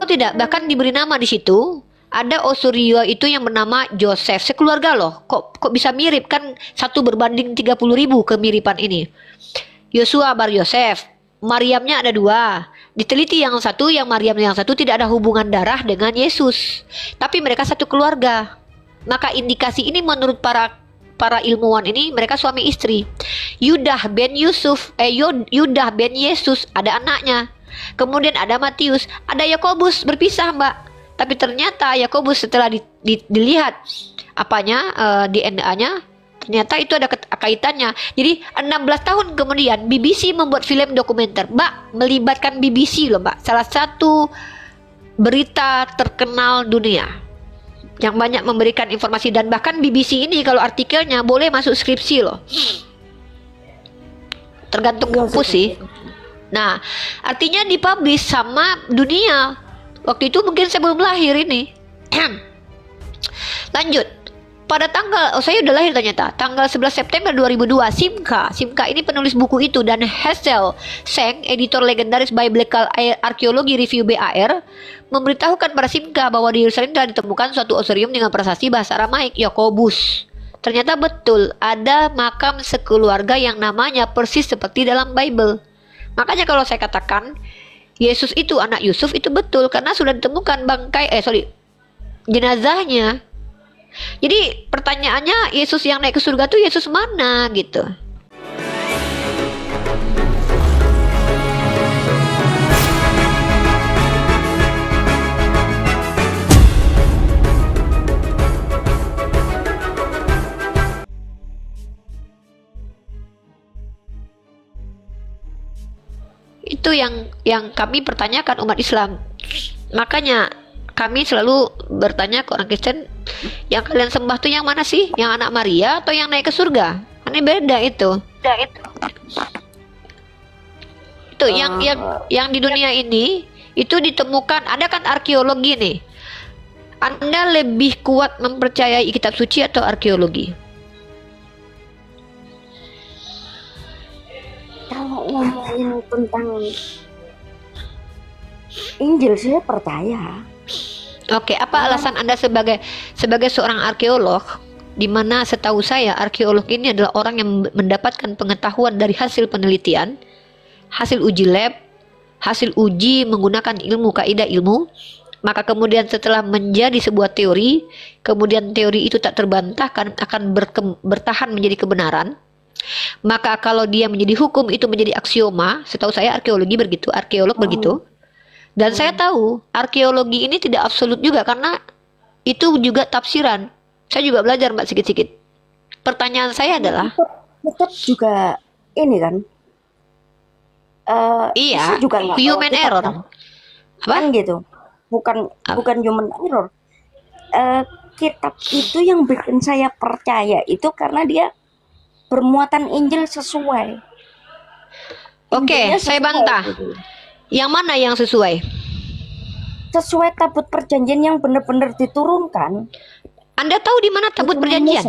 tidak? Bahkan diberi nama di situ. Ada Osurio itu yang bernama Joseph. Sekeluarga loh. Kok bisa mirip? Kan 1 berbanding 30.000 kemiripan ini. Yosua bar Yosef. Maryamnya ada 2. Diteliti yang satu, yang Maryam yang satu tidak ada hubungan darah dengan Yesus. Tapi mereka satu keluarga. Maka indikasi ini menurut para ilmuwan ini mereka suami istri. Yudah ben Yesus ada anaknya. Kemudian ada Matius, ada Yakobus, berpisah Mbak. Tapi ternyata Yakobus setelah dilihat DNA-nya, ternyata itu ada kaitannya. Jadi 16 tahun kemudian BBC membuat film dokumenter, Mbak, melibatkan BBC loh Mbak. Salah satu berita terkenal dunia yang banyak memberikan informasi, dan bahkan BBC ini kalau artikelnya boleh masuk skripsi loh. Tergantung kampus sih. Nah, artinya dipublish sama dunia. Waktu itu mungkin saya belum lahir ini. Lanjut. Pada saya udah lahir ternyata. Tanggal 11 September 2002, Simca ini penulis buku itu, dan Hazel Seng, editor legendaris Biblical Archaeology Review BAR, memberitahukan pada Simca bahwa di Yerusalem telah ditemukan suatu osirium dengan prasasti bahasa Aramaik, Yakobus. Ternyata betul, ada makam sekeluarga yang namanya persis seperti dalam Bible. Makanya kalau saya katakan Yesus itu anak Yusuf, itu betul karena sudah ditemukan jenazahnya. Jadi pertanyaannya, Yesus yang naik ke surga itu Yesus mana gitu. Itu yang kami pertanyakan umat Islam. Makanya kami selalu bertanya ke orang Kristen, yang kalian sembah tuh yang mana sih? Yang anak Maria atau yang naik ke surga? Ini beda itu. Itu yang di dunia ini itu ditemukan. Ada kan arkeologi nih. Anda lebih kuat mempercayai kitab suci atau arkeologi? Kalau ngomongin tentang Injil, saya percaya. Oke, apa alasan Anda sebagai seorang arkeolog, di mana setahu saya arkeolog ini adalah orang yang mendapatkan pengetahuan dari hasil penelitian, hasil uji lab, hasil uji menggunakan ilmu kaidah ilmu, maka kemudian setelah menjadi sebuah teori, kemudian teori itu tak terbantahkan akan bertahan menjadi kebenaran. Maka kalau dia menjadi hukum, itu menjadi aksioma. Setahu saya arkeolog begitu. Dan saya tahu arkeologi ini tidak absolut juga, karena itu juga tafsiran. Saya juga belajar Mbak sedikit-sedikit. Pertanyaan saya adalah, tetap juga ini kan? Iya, juga human error. Kan? Apa gitu? Bukan human error. Kitab itu yang bikin saya percaya itu karena dia bermuatan Injil sesuai. Oke, saya bantah. Gitu. Yang mana yang sesuai? Sesuai tabut perjanjian yang benar-benar diturunkan. Anda tahu di mana tabut perjanjian?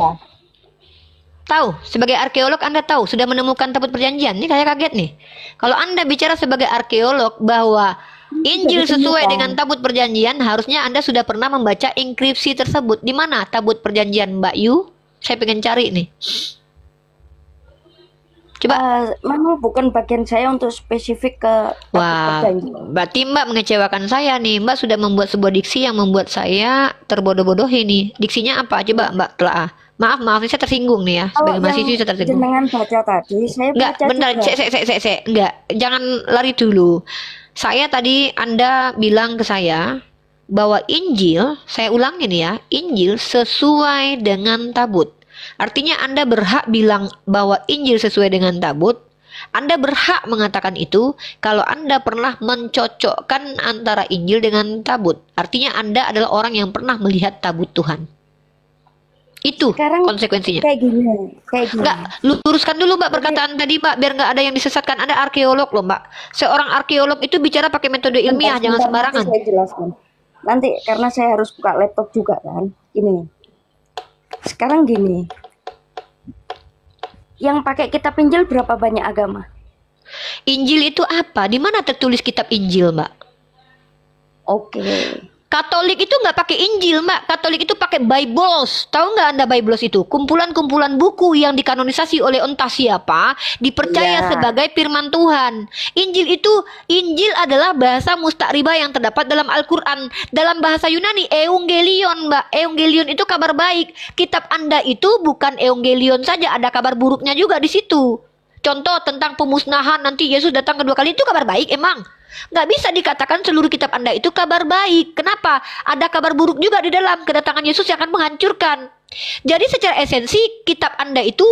Tahu, sebagai arkeolog Anda tahu sudah menemukan tabut perjanjian. Ini saya kaget nih. Kalau Anda bicara sebagai arkeolog bahwa Injil sesuai dengan tabut perjanjian, harusnya Anda sudah pernah membaca inskripsi tersebut. Di mana tabut perjanjian, Mbak Yu? Saya pengen cari nih. Coba. Memang bukan bagian saya untuk spesifik ke wah, berarti Mbak mengecewakan saya nih. Mbak sudah membuat sebuah diksi yang membuat saya terbodoh-bodohi nih. Diksinya apa? Coba Mbak telah. Maaf, saya tersinggung nih ya. Sebagai mahasiswa saya tersinggung. Dengan baca tadi, saya enggak, bentar, saya. Enggak, jangan lari dulu. Saya tadi Anda bilang ke saya bahwa Injil, saya ulangin ya, Injil sesuai dengan tabut. Artinya Anda berhak bilang bahwa Injil sesuai dengan tabut. Anda berhak mengatakan itu kalau Anda pernah mencocokkan antara Injil dengan tabut. Artinya Anda adalah orang yang pernah melihat tabut Tuhan. Itu sekarang konsekuensinya. Kayak gini. Enggak, luruskan dulu Mbak perkataan tadi Mbak, biar nggak ada yang disesatkan. Anda arkeolog loh Mbak. Seorang arkeolog itu bicara pakai metode ilmiah, jangan sembarangan. Saya jelaskan. Nanti karena saya harus buka laptop juga kan. Ini. Sekarang gini. Yang pakai kitab Injil berapa banyak agama? Injil itu apa? Di mana tertulis kitab Injil, Mbak? Oke. Katolik itu nggak pakai Injil, Mbak. Katolik itu pakai Bibles. Tahu nggak Anda Bibles itu? Kumpulan-kumpulan buku yang dikanonisasi oleh entah siapa, dipercaya Iya. sebagai firman Tuhan. Injil adalah bahasa musta'ribah yang terdapat dalam Al-Quran. Dalam bahasa Yunani, Evangelion, Mbak. Evangelion itu kabar baik. Kitab Anda itu bukan Evangelion saja, ada kabar buruknya juga di situ. Contoh tentang pemusnahan nanti Yesus datang kedua kali, itu kabar baik emang. Nggak bisa dikatakan seluruh kitab Anda itu kabar baik. Kenapa? Ada kabar buruk juga di dalam, kedatangan Yesus yang akan menghancurkan. Jadi secara esensi kitab Anda itu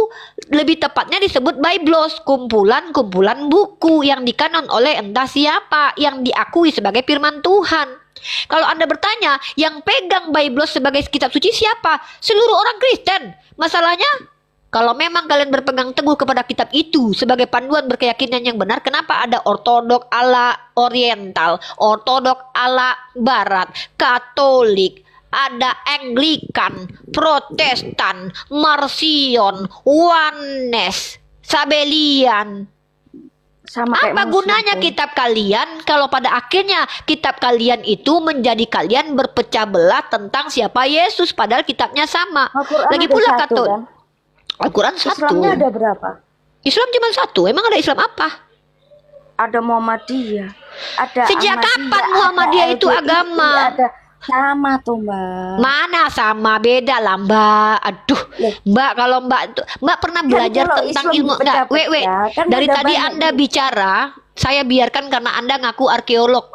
lebih tepatnya disebut Biblos, kumpulan-kumpulan buku yang dikanon oleh entah siapa, yang diakui sebagai firman Tuhan. Kalau Anda bertanya, yang pegang Biblos sebagai kitab suci siapa? Seluruh orang Kristen. Masalahnya, kalau memang kalian berpegang teguh kepada kitab itu sebagai panduan berkeyakinan yang benar, kenapa ada ortodok ala oriental, ortodok ala barat, Katolik, ada Anglikan, Protestan, Marcion, Oneness, Sabelian? Sama kayak Apa gunanya Muslim tuh. kitab kalian kalau pada akhirnya kitab kalian itu menjadi kalian berpecah belah tentang siapa Yesus, padahal kitabnya sama. Al-Quran Lagi ada pula satu, Katolik. kan? Al-Quran satu. Islamnya ada berapa? Islam cuma satu. Emang ada Islam apa? Ada Muhammadiyah, ada Sejak Ahmadiyah, kapan ada Muhammadiyah itu LDII, agama? ada sama tuh Mbak. Mana sama, beda lah Mbak. Aduh, Loh. Mbak, kalau Mbak pernah belajar kalau tentang Islam ilmu enggak? dipecah-pecah, kan Dari ada tadi banyak Anda nih. bicara, saya biarkan karena Anda ngaku arkeolog.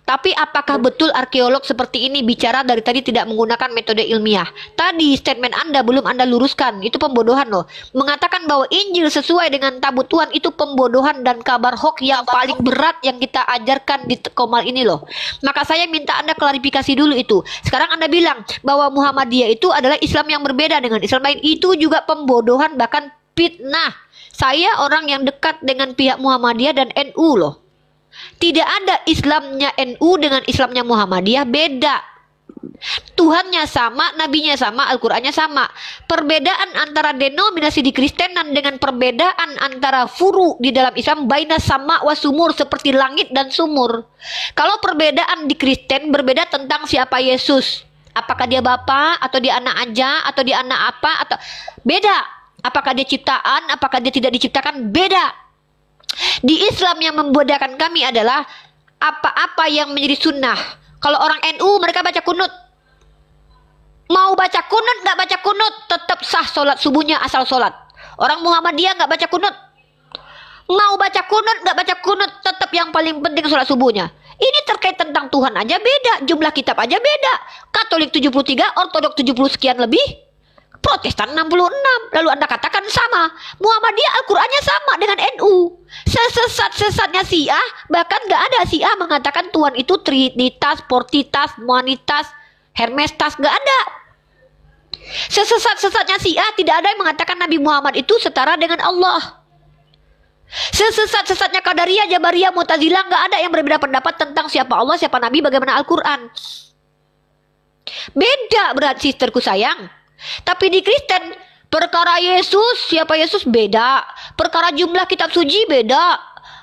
Tapi apakah betul arkeolog seperti ini bicara dari tadi tidak menggunakan metode ilmiah? Tadi statement Anda belum Anda luruskan, itu pembodohan loh. Mengatakan bahwa Injil sesuai dengan tabut Tuhan itu pembodohan dan kabar hoax yang paling berat yang kita ajarkan di Komal ini loh. Maka saya minta Anda klarifikasi dulu itu. Sekarang Anda bilang bahwa Muhammadiyah itu adalah Islam yang berbeda dengan Islam lain. Itu juga pembodohan bahkan fitnah. Saya orang yang dekat dengan pihak Muhammadiyah dan NU loh. Tidak ada Islamnya NU dengan Islamnya Muhammadiyah, beda. Tuhannya sama, nabinya sama, Al-Qur'annya sama. Perbedaan antara denominasi di Kristenan dengan perbedaan antara furu di dalam Islam, baina sama wa sumur, seperti langit dan sumur. Kalau perbedaan di Kristen berbeda tentang siapa Yesus. Apakah dia Bapa atau dia anak aja atau dia anak apa atau beda. Apakah dia ciptaan, apakah dia tidak diciptakan, beda. Di Islam yang membedakan kami adalah apa-apa yang menjadi sunnah. Kalau orang NU mereka baca kunut. Mau baca kunut nggak baca kunut tetap sah sholat subuhnya asal sholat. Orang Muhammadiyah nggak baca kunut. Mau baca kunut nggak baca kunut tetap yang paling penting sholat subuhnya. Ini terkait tentang Tuhan aja beda, jumlah kitab aja beda. Katolik 73, Ortodok 70 sekian lebih. Protestan 66. Lalu Anda katakan sama. Muhammadiyah Al-Qur'annya sama dengan NU. Sesesat-sesatnya Syiah, bahkan nggak ada Syiah mengatakan Tuhan itu Trinitas, Portitas, Moanitas, Hermestas, nggak ada. Sesesat-sesatnya Syiah tidak ada yang mengatakan Nabi Muhammad itu setara dengan Allah. Sesesat-sesatnya Qadariyah, Jabariyah, Mu'tazilah, nggak ada yang berbeda pendapat tentang siapa Allah, siapa Nabi, bagaimana Al-Quran. Beda berarti sisterku sayang. Tapi di Kristen, perkara Yesus, siapa Yesus beda. Perkara jumlah kitab suci beda.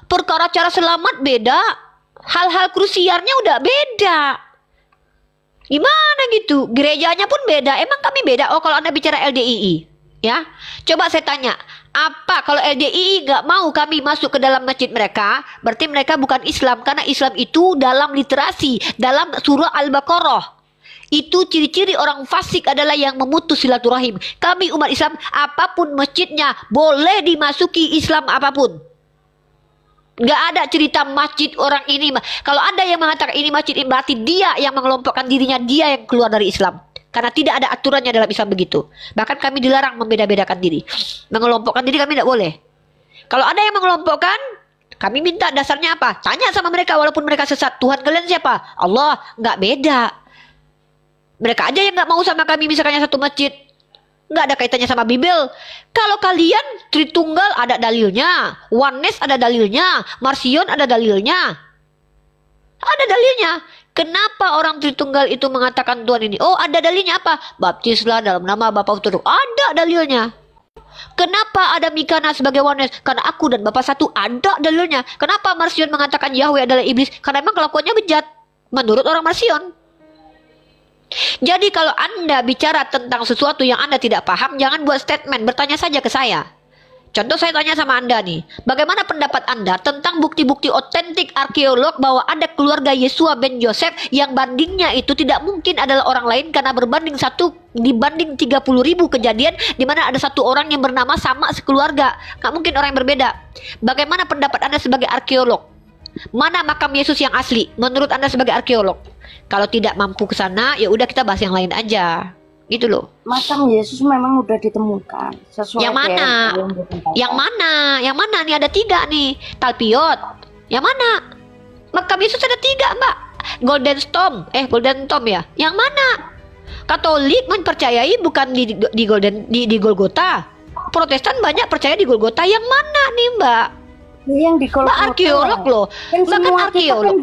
Perkara cara selamat beda. Hal-hal krusialnya udah beda. Gimana gitu? Gerejanya pun beda. Emang kami beda? Oh, kalau Anda bicara LDII, ya. Coba saya tanya, apa kalau LDII nggak mau kami masuk ke dalam masjid mereka? Berarti mereka bukan Islam, karena Islam itu dalam literasi, dalam surah Al-Baqarah. Itu ciri-ciri orang fasik adalah yang memutus silaturahim. Kami umat Islam, apapun masjidnya boleh dimasuki Islam apapun. Gak ada cerita masjid orang ini. Kalau ada yang mengatakan ini masjid, berarti dia yang mengelompokkan dirinya, dia yang keluar dari Islam. Karena tidak ada aturannya dalam Islam begitu. Bahkan kami dilarang membeda-bedakan diri. Mengelompokkan diri kami tidak boleh. Kalau ada yang mengelompokkan, kami minta dasarnya apa? Tanya sama mereka walaupun mereka sesat. Tuhan kalian siapa? Allah. Nggak beda. Mereka aja yang nggak mau sama kami misalnya satu masjid. Nggak ada kaitannya sama Bible. Kalau kalian Tritunggal ada dalilnya. Oneness ada dalilnya. Marcion ada dalilnya. Ada dalilnya. Kenapa orang Tritunggal itu mengatakan Tuhan ini? Oh, ada dalilnya apa? Baptislah dalam nama Bapa Putra. Ada dalilnya. Kenapa ada Mikana sebagai Oneness? Karena aku dan Bapa satu, ada dalilnya. Kenapa Marcion mengatakan Yahweh adalah iblis? Karena memang kelakuannya bejat. menurut orang Marsion. Jadi kalau Anda bicara tentang sesuatu yang Anda tidak paham, jangan buat statement, bertanya saja ke saya. Contoh saya tanya sama Anda nih, bagaimana pendapat Anda tentang bukti-bukti otentik arkeolog bahwa ada keluarga Yesua ben Yosef yang bandingnya itu tidak mungkin adalah orang lain karena berbanding satu dibanding 30.000 kejadian di mana ada satu orang yang bernama sama sekeluarga. Nggak mungkin orang yang berbeda. Bagaimana pendapat Anda sebagai arkeolog? Mana makam Yesus yang asli menurut Anda sebagai arkeolog? Kalau tidak mampu ke sana, ya udah kita bahas yang lain aja. Gitu loh. Makam Yesus memang udah ditemukan sesuai Yang mana? Yang mana? Yang mana? Nih ada 3 nih. Talpiot. Yang mana? Makam Yesus ada 3, Mbak. Golden Tomb ya. Yang mana? Katolik mempercayai bukan di Golgota. Protestan banyak percaya di Golgota. Yang mana nih, Mbak? Yang di Golgota. Mbak arkeolog loh. Kan Mbak arkeolog.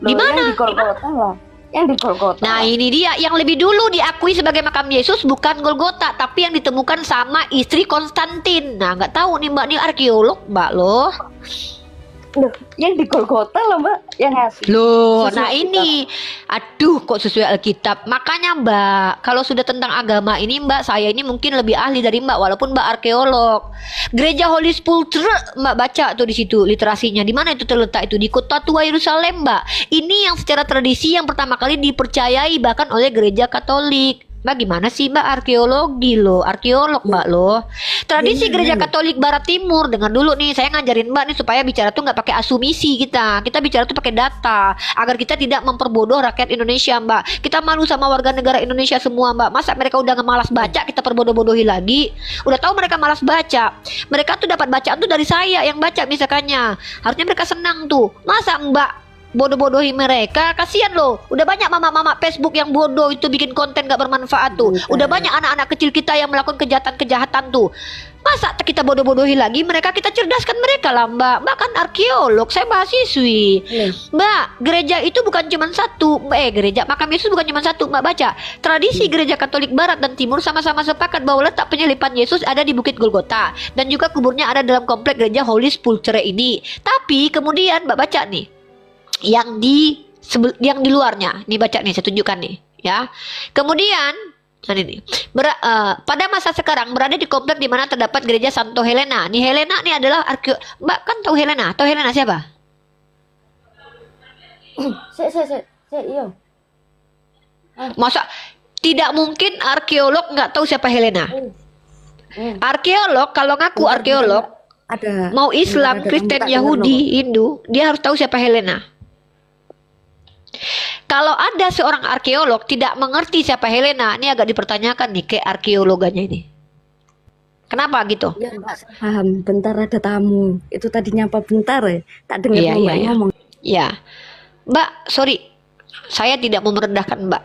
Di mana? Yang di Golgota lah. Yang di Golgota. Nah ini dia yang lebih dulu diakui sebagai makam Yesus bukan Golgota, tapi yang ditemukan sama istri Konstantin. Nah nggak tahu nih Mbak, nih arkeolog Mbak loh. Loh, yang di Golgota loh Mbak, yang asli. Loh, Sesuai nah ini, aduh kok sesuai Alkitab. Makanya Mbak, kalau sudah tentang agama ini Mbak, saya ini mungkin lebih ahli dari Mbak, walaupun Mbak arkeolog. Gereja Holy Sepulchre Mbak baca tuh di situ literasinya. Di mana itu terletak itu? Di kota tua Yerusalem Mbak. Ini yang secara tradisi yang pertama kali dipercayai bahkan oleh gereja Katolik. Mbak gimana sih Mbak, arkeologi loh, arkeolog Mbak loh. Tradisi gereja Katolik Barat Timur. Dengar dulu nih, saya ngajarin Mbak nih supaya bicara tuh nggak pakai asumsi kita. Kita bicara tuh pakai data agar kita tidak memperbodoh rakyat Indonesia Mbak. Kita malu sama warga negara Indonesia semua Mbak. Masa mereka udah malas baca kita perbodoh-bodohi lagi? Udah tahu mereka malas baca. Mereka tuh dapat bacaan tuh dari saya yang baca misalkannya. Harusnya mereka senang tuh. Masa Mbak bodoh-bodohi mereka? Kasihan loh. Udah banyak mama-mama Facebook yang bodoh itu bikin konten gak bermanfaat tuh. Udah banyak anak-anak kecil kita yang melakukan kejahatan-kejahatan tuh. Masa kita bodoh-bodohi lagi mereka? Kita cerdaskan mereka lah Mbak. Mbak kan arkeolog, saya mahasiswi. Mbak, gereja itu bukan cuma satu. Gereja makam Yesus bukan cuma satu. Mbak baca, tradisi gereja Katolik Barat dan Timur sama-sama sepakat bahwa letak penyelipan Yesus ada di Bukit Golgota. Dan juga kuburnya ada dalam komplek gereja Holy Sepulchre ini. Tapi kemudian Mbak baca nih, yang di luarnya nih, baca nih, saya tunjukkan nih ya. Kemudian ini pada masa sekarang berada di komplek di mana terdapat gereja Santo Helena. Nih Helena nih adalah Mbak kan tahu Helena? Tahu Helena siapa? Iya. Masa tidak mungkin arkeolog nggak tahu siapa Helena? Arkeolog kalau ngaku arkeolog ada mau Islam, Kristen, Yahudi, Hindu, dia harus tahu siapa Helena. Kalau ada seorang arkeolog tidak mengerti siapa Helena, ini agak dipertanyakan nih ke arkeologannya ini. Kenapa gitu? Ya Mbak, paham. Bentar ada tamu. Itu tadi nyapa bentar ya. Tak dengar Mbak ngomong. Ya, Mbak, sorry, saya tidak mau merendahkan Mbak.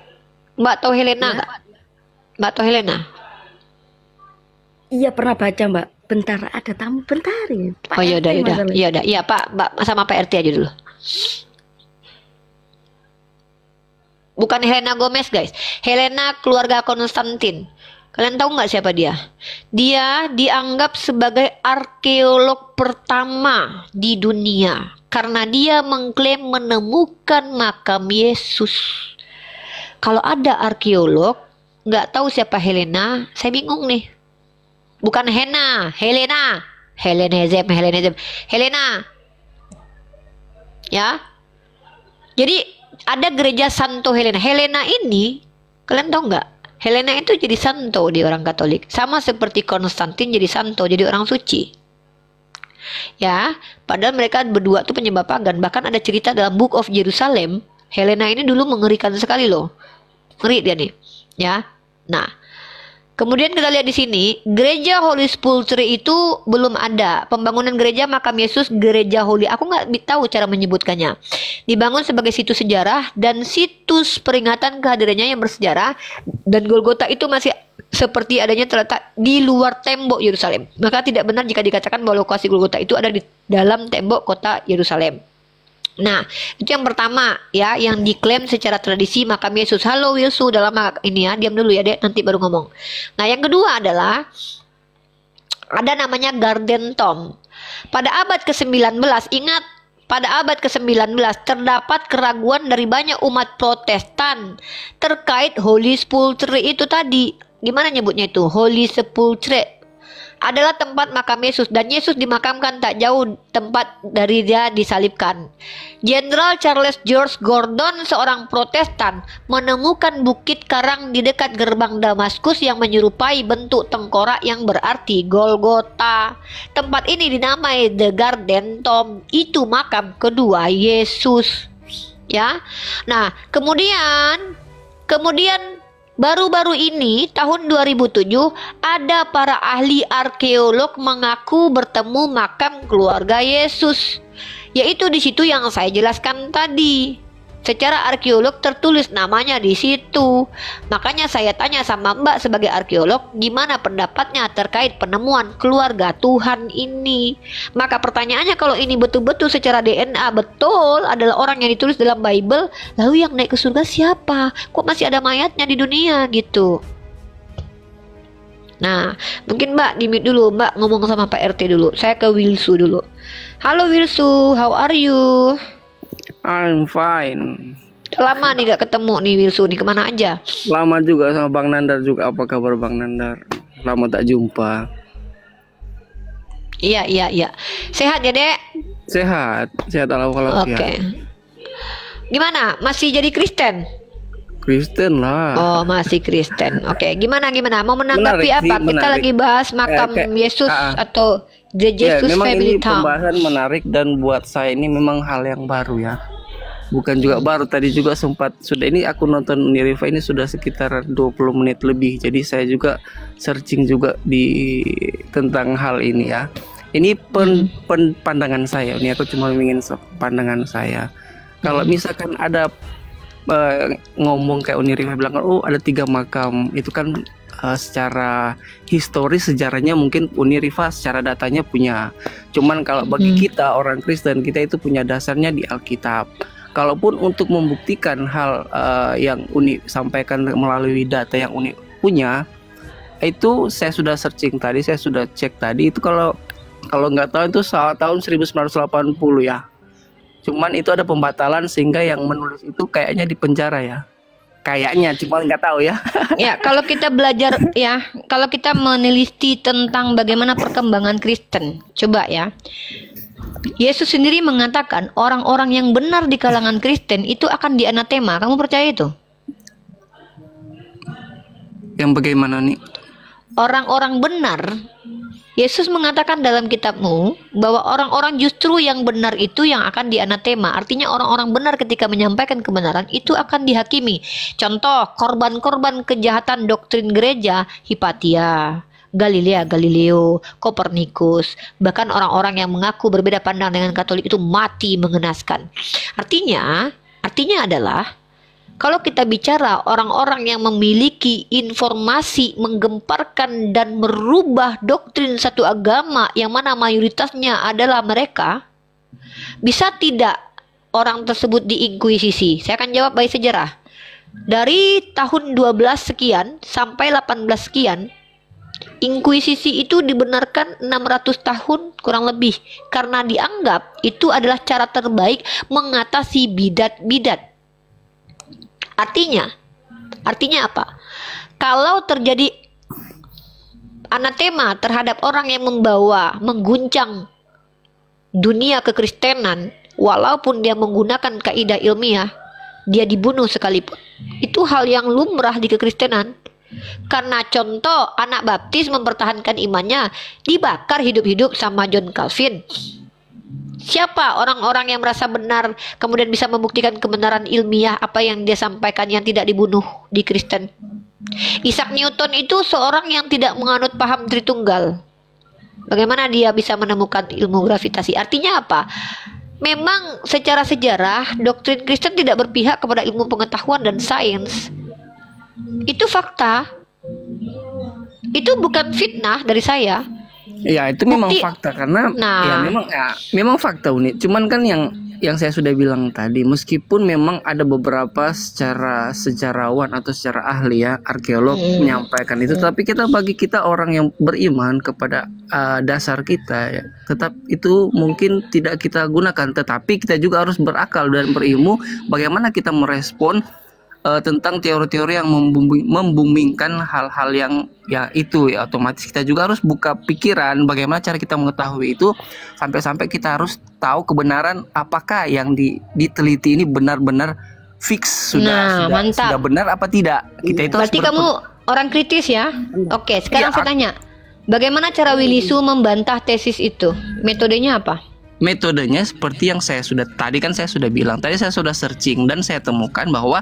Mbak tahu Helena nggak? Mbak tahu Helena? Iya pernah baca Mbak. Bentar ada tamu, bentar ya. Pak oh yaudah. Iya Pak, Mbak sama Pak RT aja dulu. Bukan Helena Gomez guys, Helena keluarga Konstantin. Kalian tahu nggak siapa dia? Dia dianggap sebagai arkeolog pertama di dunia karena dia mengklaim menemukan makam Yesus. Kalau ada arkeolog nggak tahu siapa Helena, saya bingung nih. Bukan Helena. Ya. Jadi ada gereja Santo Helena. Helena ini, kalian tahu nggak? Helena itu jadi santo di orang Katolik. Sama seperti Konstantin jadi santo, jadi orang suci. Ya, padahal mereka berdua tuh penyembah pagan. Bahkan ada cerita dalam Book of Jerusalem, Helena ini dulu mengerikan sekali loh. Ngeri dia nih. Ya. Nah, kemudian kita lihat di sini, gereja Holy Sepulchre itu belum ada. Pembangunan gereja makam Yesus, gereja Holy. Aku nggak tahu cara menyebutkannya. Dibangun sebagai situs sejarah dan situs peringatan kehadirannya yang bersejarah. Dan Golgota itu masih seperti adanya terletak di luar tembok Yerusalem. Maka tidak benar jika dikatakan bahwa lokasi Golgota itu ada di dalam tembok kota Yerusalem. Nah, itu yang pertama ya, yang diklaim secara tradisi makam Yesus. Halo Yesus dalam ini ya, diam dulu ya Dek, nanti baru ngomong. Nah, yang kedua adalah ada namanya Garden Tomb. Pada abad ke-19, ingat pada abad ke-19 terdapat keraguan dari banyak umat Protestan terkait Holy Sepulchre itu tadi. Gimana nyebutnya itu? Holy Sepulchre adalah tempat makam Yesus, dan Yesus dimakamkan tak jauh tempat dari dia disalibkan. Jenderal Charles George Gordon, seorang Protestan, menemukan bukit karang di dekat gerbang Damaskus yang menyerupai bentuk tengkorak yang berarti Golgota. Tempat ini dinamai The Garden Tomb, itu makam kedua Yesus. Ya. Nah, kemudian baru-baru ini tahun 2007 ada para ahli arkeolog mengaku bertemu makam keluarga Yesus. Yaitu di situ yang saya jelaskan tadi. Secara arkeolog tertulis namanya di situ. Makanya saya tanya sama Mbak sebagai arkeolog, gimana pendapatnya terkait penemuan keluarga Tuhan ini? Maka pertanyaannya, kalau ini betul-betul secara DNA betul adalah orang yang ditulis dalam Bible, lalu yang naik ke surga siapa? Kok masih ada mayatnya di dunia gitu? Nah, mungkin Mbak di-mute dulu, Mbak ngomong sama Pak RT dulu. Saya ke Wilsu dulu. Halo Wilsu, how are you? I'm fine. Lama nih gak ketemu nih Wilsu, nih kemana aja? Lama juga sama Bang Nandar juga. Apa kabar Bang Nandar? Lama tak jumpa. Iya. Sehat ya, Dek? Sehat walafiat. Oke. Gimana? Masih jadi Kristen? Kristen lah. Oh, masih Kristen. Oke, gimana? Mau menanggapi Menarik apa? sih, Kita lagi bahas makam Yesus atau The Jesus memang Family ini Tomb. pembahasan menarik, dan buat saya ini memang hal yang baru ya. Bukan juga baru, tadi juga sudah ini aku nonton Uniriva ini sudah sekitar 20 menit lebih. Jadi saya juga searching juga tentang hal ini ya. Ini pandangan saya. Ini aku cuma ingin pandangan saya. Kalau misalkan ada ngomong kayak Uniriva bilang, oh ada 3 makam, itu kan secara historis sejarahnya mungkin Uniriva secara datanya punya. Cuman kalau bagi kita orang Kristen, kita itu punya dasarnya di Alkitab. Kalaupun untuk membuktikan hal yang Uni sampaikan melalui data yang Uni punya, itu saya sudah searching tadi, saya sudah cek tadi, itu kalau nggak tahu itu tahun 1980 ya. Cuman itu ada pembatalan sehingga yang menulis itu kayaknya di penjara ya. Kayaknya, cuma nggak tahu ya. Ya, kalau kita belajar ya, kalau kita meneliti tentang bagaimana perkembangan Kristen, coba ya. Yesus sendiri mengatakan orang-orang yang benar di kalangan Kristen itu akan dianatema. Kamu percaya itu? Yang bagaimana nih? Orang-orang benar, Yesus mengatakan dalam kitabmu bahwa orang-orang justru yang benar itu yang akan dianatema. Artinya orang-orang benar ketika menyampaikan kebenaran itu akan dihakimi. Contoh, korban-korban kejahatan doktrin gereja, Hipatia, Galileo, Kopernikus, bahkan orang-orang yang mengaku berbeda pandang dengan Katolik itu mati mengenaskan. Artinya adalah kalau kita bicara orang-orang yang memiliki informasi menggemparkan dan merubah doktrin satu agama yang mana mayoritasnya adalah mereka, bisa tidak orang tersebut diinkuisisi? Saya akan jawab by sejarah. Dari tahun 12 sekian sampai 18 sekian, inkuisisi itu dibenarkan 600 tahun kurang lebih, karena dianggap itu adalah cara terbaik mengatasi bidat-bidat. Artinya apa? Kalau terjadi anatema terhadap orang yang mengguncang dunia kekristenan, walaupun dia menggunakan kaidah ilmiah, dia dibunuh sekalipun. Itu hal yang lumrah di kekristenan. Karena contoh, anak baptis mempertahankan imannya dibakar hidup-hidup sama John Calvin. Siapa orang-orang yang merasa benar kemudian bisa membuktikan kebenaran ilmiah apa yang dia sampaikan yang tidak dibunuh di Kristen? Isaac Newton itu seorang yang tidak menganut paham Tritunggal. Bagaimana dia bisa menemukan ilmu gravitasi? Artinya apa? Memang secara sejarah doktrin Kristen tidak berpihak kepada ilmu pengetahuan dan sains. Itu fakta. Itu bukan fitnah dari saya. Ya itu memang fakta, karena ya memang fakta unik. Cuman kan yang yang saya sudah bilang tadi, meskipun memang ada beberapa secara sejarawan atau secara ahli ya, arkeolog menyampaikan itu, tapi bagi kita orang yang beriman kepada dasar kita ya, tetap itu mungkin tidak kita gunakan, tetapi kita juga harus berakal dan berilmu bagaimana kita merespon tentang teori-teori yang membumingkan hal-hal yang ya itu ya, otomatis kita juga harus buka pikiran bagaimana cara kita mengetahui itu, sampai-sampai kita harus tahu kebenaran apakah yang diteliti ini benar-benar fix sudah benar apa tidak. Kita itu berarti kamu orang kritis ya. Oke, sekarang saya tanya, bagaimana cara Willy Su membantah tesis itu? Metodenya apa? Metodenya seperti yang saya sudah bilang tadi, saya sudah searching dan saya temukan bahwa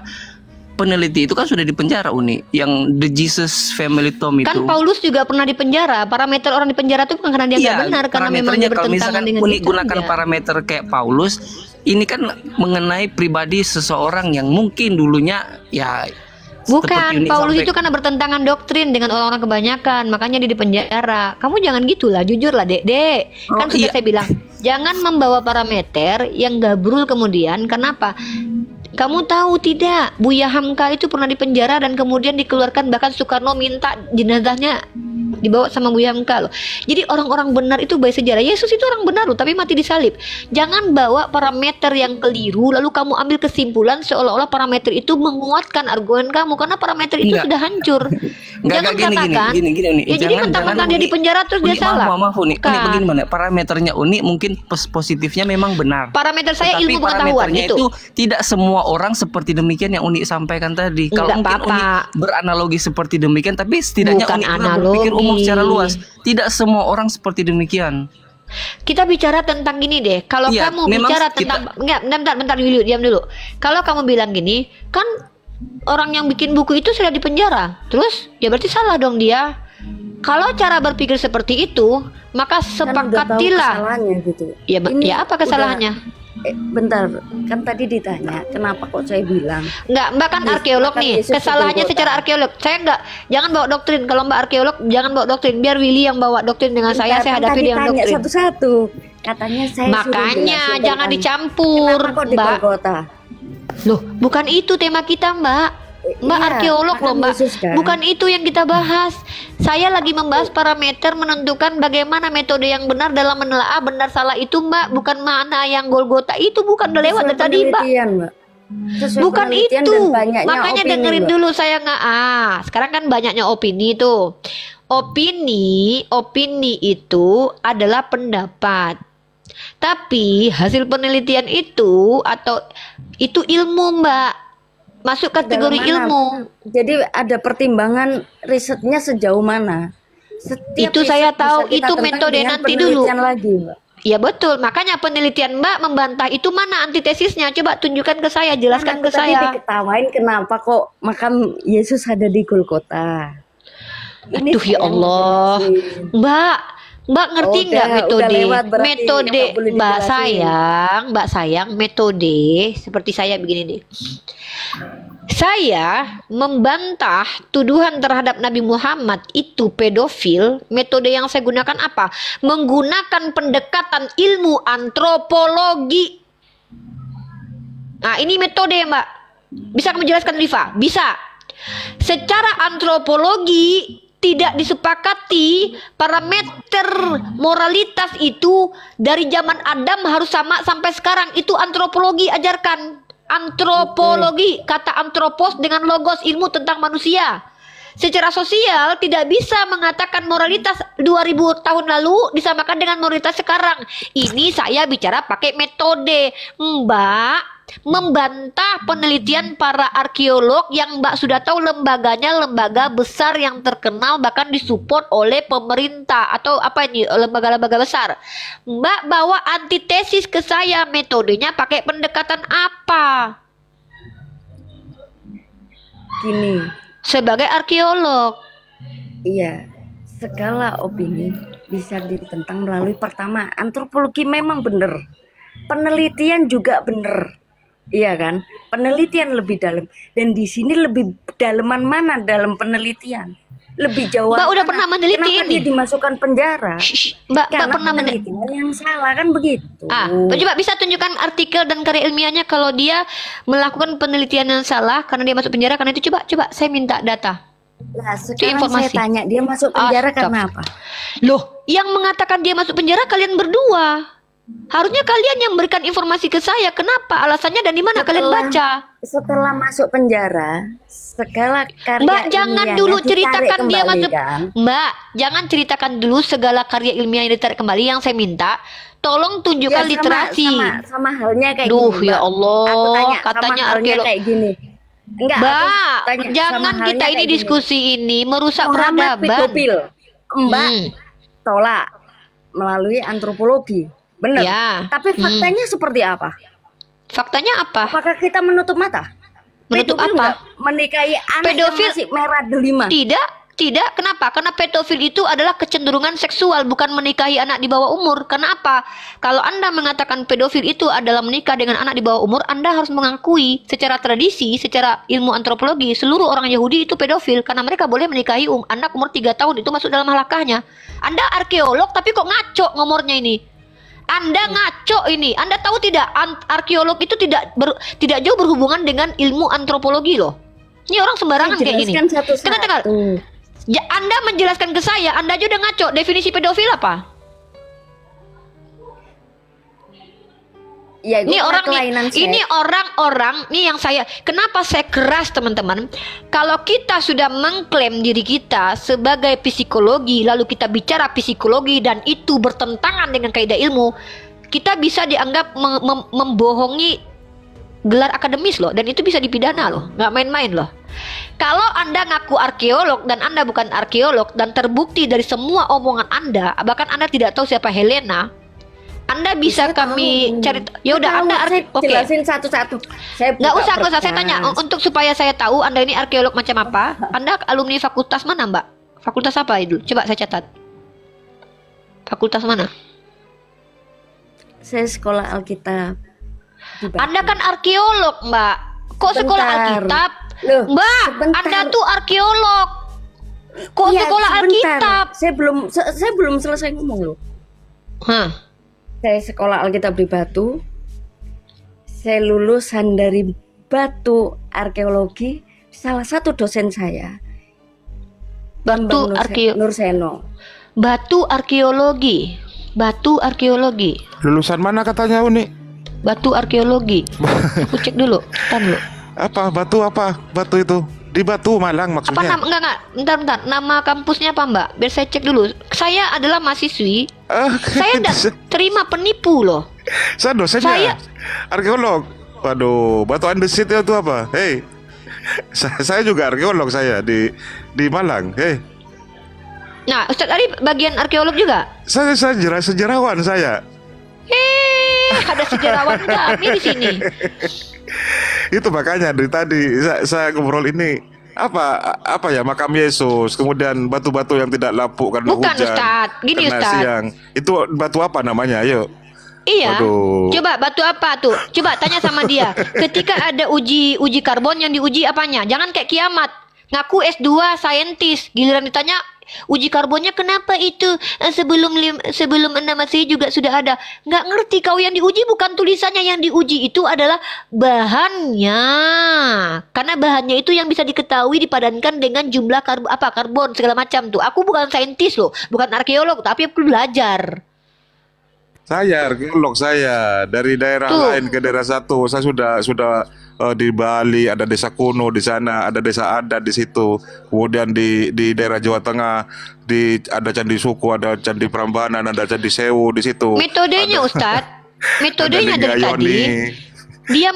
peneliti itu kan sudah dipenjara, Uni, yang The Jesus Family Tomb itu. Kan Paulus juga pernah dipenjara. Parameter orang dipenjara itu bukan karena dia nggak benar, karena memang dia bertentangan dengan Uni gunakan parameter kayak Paulus, ini kan mengenai pribadi seseorang yang mungkin dulunya ya. Bukan, Paulus itu karena bertentangan doktrin dengan orang-orang kebanyakan, makanya dia dipenjara. Kamu jangan gitulah, jujur lah, Dek. Kan sudah saya bilang, jangan membawa parameter yang gabrul kemudian. Kenapa? Kamu tahu tidak, Buya Hamka itu pernah dipenjara dan kemudian dikeluarkan, bahkan Soekarno minta jenazahnya dibawa sama Buya Hamka loh. Jadi orang-orang benar itu baik sejarah. Yesus itu orang benar loh, tapi mati disalib. Jangan bawa parameter yang keliru lalu kamu ambil kesimpulan seolah-olah parameter itu menguatkan argumen kamu, karena parameter itu sudah hancur. Jangan katakan gini. Ya jadi mentang-mentang dia dipenjara terus dia salah. Maaf Uni, ini bagaimana? Parameternya Uni mungkin positifnya memang benar. Parameter saya tetapi ilmu pengetahuan itu tidak semua orang seperti demikian yang Uni sampaikan tadi. Kalau mungkin Uni beranalogi seperti demikian, tapi setidaknya Uni berpikir umum secara luas. Tidak semua orang seperti demikian. Kita bicara tentang gini deh. Kalau kamu bicara tentang bentar dulu, diam dulu. Kalau kamu bilang gini, kan orang yang bikin buku itu sudah dipenjara. Terus ya berarti salah dong dia. Kalau cara berpikir seperti itu, maka sepakatilah. Gitu. Ya apa kesalahannya? Bentar, kan tadi ditanya kenapa kok saya bilang Mbak kan arkeolog nih, kesalahannya secara arkeolog. Jangan bawa doktrin. Kalau Mbak arkeolog jangan bawa doktrin, biar Willy yang bawa doktrin dengan saya hadapi dengan doktrin satu-satu. Katanya saya makanya jangan dicampur, Mbak. Loh, bukan itu tema kita, Mbak. Mbak arkeolog loh, Mbak. Bukan itu yang kita bahas. Saya lagi membahas parameter menentukan bagaimana metode yang benar dalam menelaah benar salah itu, Mbak. Bukan mana yang Golgota itu, bukan udah lewat dari tadi, Mbak. Bukan itu. Makanya opini, dengerin dulu saya sekarang kan banyaknya opini tuh. Opini itu adalah pendapat. Tapi hasil penelitian itu itu ilmu, Mbak. Masuk kategori ilmu. Jadi ada pertimbangan risetnya sejauh mana. Itu saya tahu, itu metode nanti dulu. Lagi, Mbak. Ya betul, makanya penelitian Mbak membantah itu mana antitesisnya. Coba tunjukkan ke saya, jelaskan ke saya. Tadi diketawain kenapa kok makam Yesus ada di Golgota. Aduh ya Allah. Mbak ngerti nggak metode Mbak sayang metode seperti saya begini deh. Saya membantah tuduhan terhadap Nabi Muhammad itu pedofil. Metode yang saya gunakan apa? Menggunakan pendekatan ilmu antropologi. Nah, ini metode ya, Mbak. Bisa kamu jelaskan, Rifa? Bisa. Secara antropologi tidak disepakati parameter moralitas itu dari zaman Adam harus sama sampai sekarang. Itu antropologi ajarkan. Antropologi, kata antropos dengan logos, ilmu tentang manusia. Secara sosial tidak bisa mengatakan moralitas 2000 tahun lalu disamakan dengan moralitas sekarang. Ini saya bicara pakai metode. Mbak membantah penelitian para arkeolog yang Mbak sudah tahu lembaganya lembaga besar yang terkenal, bahkan disupport oleh pemerintah atau apa ini, lembaga-lembaga besar. Mbak bawa antitesis ke saya, metodenya pakai pendekatan apa? Gini, sebagai arkeolog, iya, segala opini bisa ditentang melalui pertama, antropologi memang benar, penelitian juga benar. Iya kan, penelitian lebih dalam, dan di sini lebih daleman mana dalam penelitian? lebih jauh. Mbak udah pernah meneliti kenapa ini? dia dimasukkan penjara? Mbak Karena pernah meneliti. penelitian yang salah kan begitu. Coba bisa tunjukkan artikel dan karya ilmiahnya kalau dia melakukan penelitian yang salah karena dia masuk penjara karena itu. Coba saya minta data. Nah, sekarang saya informasi. tanya, dia masuk penjara karena apa? Loh, yang mengatakan dia masuk penjara kalian berdua. Harusnya kalian yang berikan informasi ke saya. Kenapa? Alasannya dan di mana kalian baca? Setelah masuk penjara, segala karya Mbak, jangan ilmiahnya dulu ditarik ceritakan dia kembali, masuk. kan? Mbak, jangan ceritakan dulu segala karya ilmiah yang ditarik kembali. Yang saya minta, tolong tunjukkan literasi. Sama halnya kayak Duh, gini. ya Mbak. Allah, Aku tanya, katanya sama halnya arkeolog. kayak gini. Enggak, Mbak, aku tanya, jangan sama halnya kita ini kayak gini. diskusi ini merusak Muhammad peradaban. pedofil. Mbak tolak melalui antropologi. Benar. Ya. Tapi faktanya seperti apa? Faktanya apa? Apakah kita menutup mata? Menutup Pedofil apa? nggak menikahi anak Pedofil- yang masih merah delima. Tidak. Kenapa? Karena pedofil itu adalah kecenderungan seksual, bukan menikahi anak di bawah umur. Kenapa? Kalau Anda mengatakan pedofil itu adalah menikah dengan anak di bawah umur, Anda harus mengakui secara tradisi, secara ilmu antropologi, seluruh orang Yahudi itu pedofil karena mereka boleh menikahi anak umur 3 tahun, itu masuk dalam halakahnya. Anda arkeolog tapi kok ngaco ngomornya ini. Anda ngaco ini. Anda tahu tidak, arkeolog itu tidak jauh berhubungan dengan ilmu antropologi loh. Ini orang sembarangan kayak gini. Jelaskan satu-satu. Tengah-tengah. Ya, Anda menjelaskan ke saya, Anda aja udah ngaco. Definisi pedofil apa? Ya, Ini orang-orang nih yang saya, kenapa saya keras teman-teman? Kalau kita sudah mengklaim diri kita sebagai psikologi, lalu kita bicara psikologi dan itu bertentangan dengan kaidah ilmu, kita bisa dianggap membohongi gelar akademis loh, dan itu bisa dipidana loh, nggak main-main loh. Kalau Anda ngaku arkeolog dan Anda bukan arkeolog dan terbukti dari semua omongan Anda, bahkan Anda tidak tahu siapa Helena, Anda bisa kami cari. Ya udah, Anda oke. Jelasin satu-satu. Nggak usah saya tanya untuk supaya saya tahu Anda ini arkeolog macam apa. Anda alumni fakultas mana, Mbak? Fakultas apa itu? Coba saya catat. Fakultas mana? Saya sekolah Alkitab. Anda kan arkeolog, Mbak. Kok sekolah Alkitab? Loh, Mbak, sebentar. Anda tuh arkeolog. Kok Iya, sekolah sebentar. Alkitab? Saya belum selesai ngomong loh. Saya sekolah Alkitab di Batu. Saya lulusan dari Batu Arkeologi. Salah satu dosen saya, Batu Nurseno. Batu Arkeologi. Batu Arkeologi. Lulusan mana katanya Uni? Batu Arkeologi. Aku cek dulu. Tahan dulu. Apa? Batu itu? Di Batu Malang Apa maksudnya? enggak. Bentar. Nama kampusnya apa, Mbak? Biar saya cek dulu. Saya adalah mahasiswi. Saya tidak terima penipu loh. Saya dosennya. Arkeolog. Waduh, Batu Andesit itu apa? Hei. Saya juga arkeolog saya di Malang. Hei. Nah, Ustadz Ari bagian arkeolog juga? Saya sejarawan saya. Ada sejarawan kami di sini. Itu makanya dari tadi saya ngobrol ini apa ya, makam Yesus, kemudian batu-batu yang tidak lapuk karena Bukan, hujan. Ustadz. Gini, karena Ustadz. siang. Itu batu apa namanya? Ayo. Iya. Waduh. Coba batu apa tuh? Coba tanya sama dia. Ketika ada uji karbon, yang diuji apanya? Jangan kayak kiamat. Ngaku S2 saintis, giliran ditanya uji karbonnya kenapa itu? Sebelum Anda masih juga sudah ada. Nggak ngerti kau, yang diuji bukan tulisannya, yang diuji itu adalah bahannya. Karena bahannya itu yang bisa diketahui dipadankan dengan jumlah karbon segala macam tuh. Aku bukan saintis loh, bukan arkeolog, tapi aku belajar. Saya arkeolog, saya dari daerah lain ke daerah satu. Saya sudah di Bali, ada desa kuno di sana, ada desa adat di situ. Kemudian di daerah Jawa Tengah ada Candi Suku, ada Candi Prambanan, ada Candi Sewu di situ. Metodenya Ustadz, metodenya dari tadi dia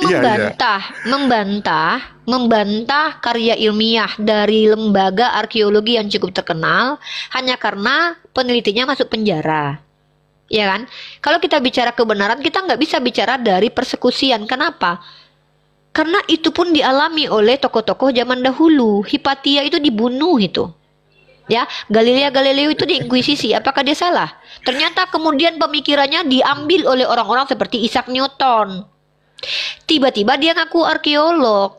membantah karya ilmiah dari lembaga arkeologi yang cukup terkenal hanya karena penelitinya masuk penjara. Ya kan? Kalau kita bicara kebenaran, kita nggak bisa bicara dari persekusian. Kenapa? Karena itu pun dialami oleh tokoh-tokoh zaman dahulu. Hipatia itu dibunuh itu. Ya, Galileo itu diinkuisisi. Apakah dia salah? Ternyata kemudian pemikirannya diambil oleh orang-orang seperti Isaac Newton. Tiba-tiba dia ngaku arkeolog.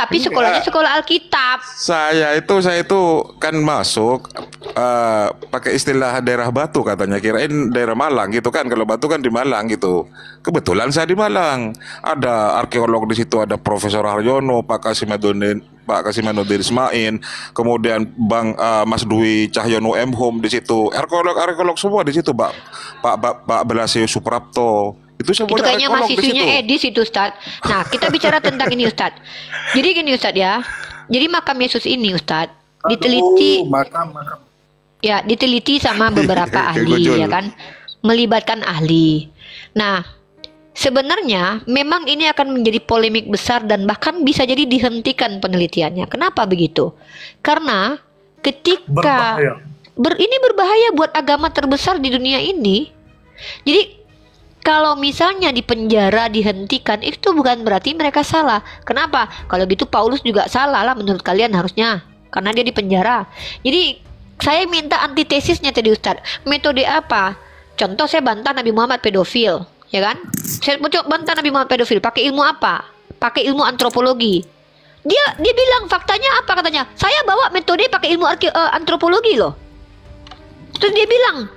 tapi sekolahnya sekolah Alkitab. Saya itu kan masuk pakai istilah daerah Batu katanya, kirain daerah Malang gitu kan. Kalau Batu kan di Malang gitu. Kebetulan saya di Malang. Ada arkeolog di situ, ada Profesor Haryono, Pak Kasimanuddin Ismail, kemudian Bang Mas Dwi Cahyono M Home di situ. Arkeolog semua di situ, Pak Belasio Suprapto. Itu kayaknya mahasiswinya Edis itu, Ustadz. Nah, kita bicara tentang ini, Ustadz. Jadi gini, Ustadz ya. Jadi makam Yesus ini, Ustadz, diteliti. Ya, diteliti sama beberapa ahli, ya kan? Melibatkan ahli. Nah, sebenarnya memang ini akan menjadi polemik besar dan bahkan bisa jadi dihentikan penelitiannya. Kenapa begitu? Karena ketika ini berbahaya buat agama terbesar di dunia ini. Jadi kalau misalnya di penjara dihentikan, itu bukan berarti mereka salah. Kenapa? Kalau gitu Paulus juga salah lah menurut kalian harusnya, karena dia di penjara. Jadi saya minta antitesisnya tadi, Ustadz. Metode apa? Contoh, saya bantah Nabi Muhammad pedofil, ya kan? Saya bantah Nabi Muhammad pedofil. Pakai ilmu apa? Pakai ilmu antropologi. Dia bilang faktanya apa katanya? Saya bawa metode pakai ilmu antropologi loh. Terus dia bilang,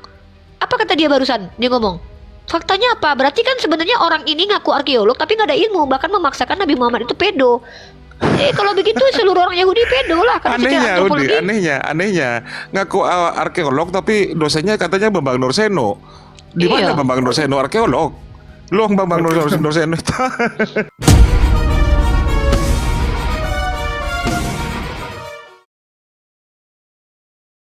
apa kata dia barusan? Dia ngomong, faktanya apa? Berarti kan sebenarnya orang ini ngaku arkeolog tapi nggak ada ilmu, bahkan memaksakan Nabi Muhammad itu pedo. Kalau begitu seluruh orang Yahudi pedo lah. Anehnya ngaku arkeolog tapi dosennya katanya Bambang Nurseno. Di mana Bambang Nurseno arkeolog? Loh, Bambang Nurseno itu